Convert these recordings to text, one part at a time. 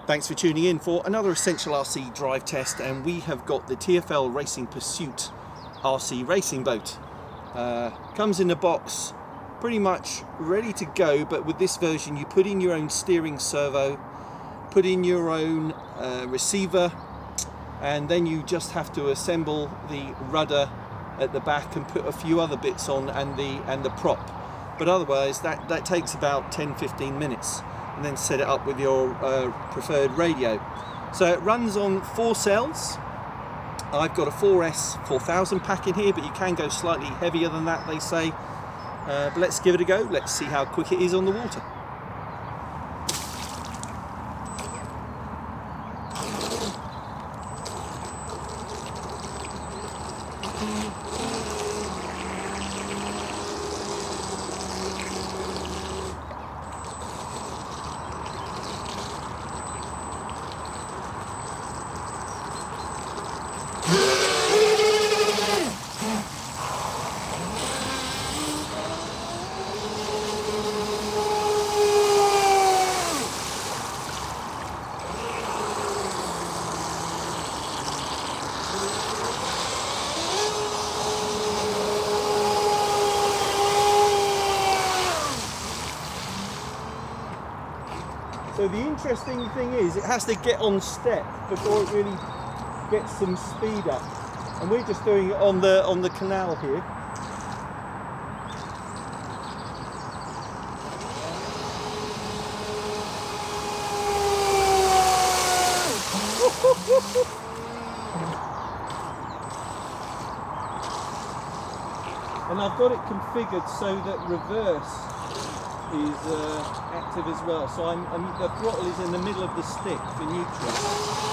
Thanks for tuning in for another Essential RC drive test, and we have got the TFL Racing Pursuit RC racing boat. Comes in a box pretty much ready to go, but with this version you put in your own steering servo, put in your own receiver, and then you just have to assemble the rudder at the back and put a few other bits on and the prop. But otherwise that takes about 10-15 minutes, and then set it up with your preferred radio. So it runs on 4 cells. I've got a 4S 4000 pack in here, but you can go slightly heavier than that, they say. But let's give it a go. Let's see how quick it is on the water. So the interesting thing is it has to get on step before it really gets some speed up, and we're just doing it on the canal here. And I've got it configured so that reverse is active as well. So the throttle is in the middle of the stick for neutral.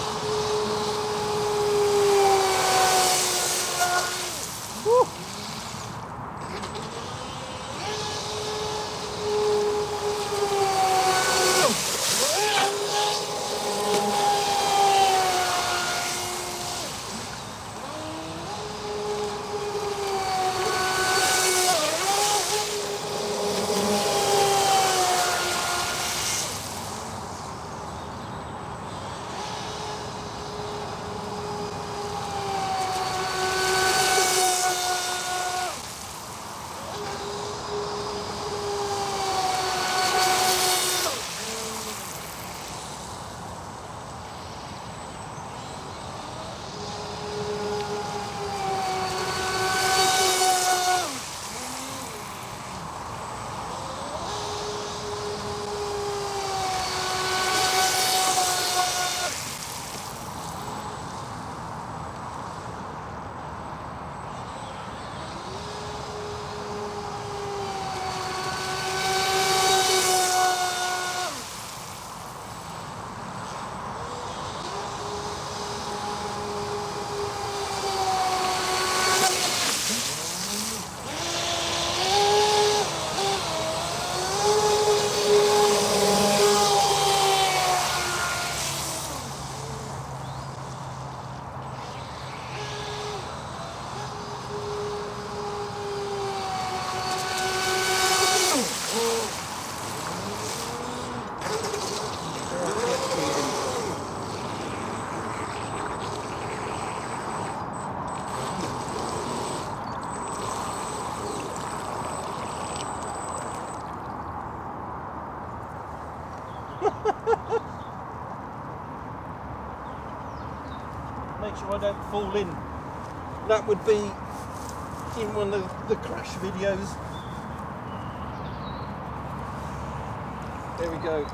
Make sure I don't fall in. That would be in one of the crash videos. There we go.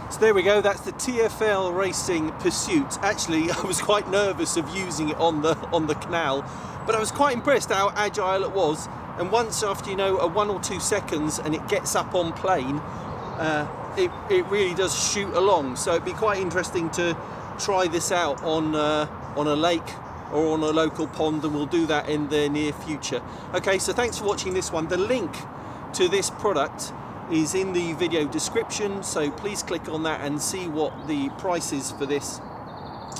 So there we go, that's the TFL Racing Pursuit. Actually, I was quite nervous of using it on the canal, but I was quite impressed how agile it was. And once after, a 1 or 2 seconds and it gets up on plane, it really does shoot along. So it'd be quite interesting to try this out on a lake or on a local pond, and we'll do that in the near future. Okay, so thanks for watching this one. The link to this product is in the video description, so please click on that and see what the price is for this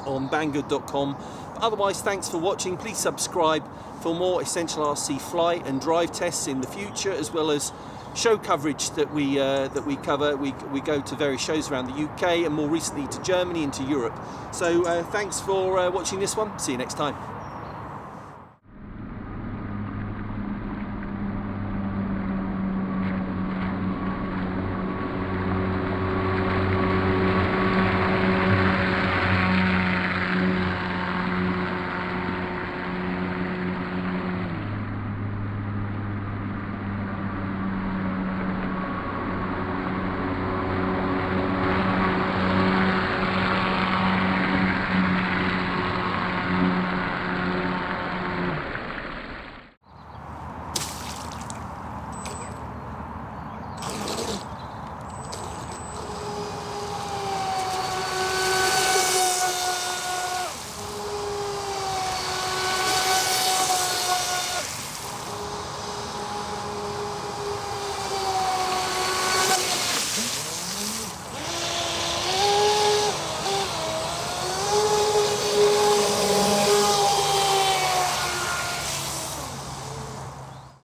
on banggood.com. Otherwise, thanks for watching. Please subscribe for more Essential RC flight and drive tests in the future, as well as show coverage that we cover. We go to various shows around the UK and more recently to Germany and to Europe. So thanks for watching this one. See you next time.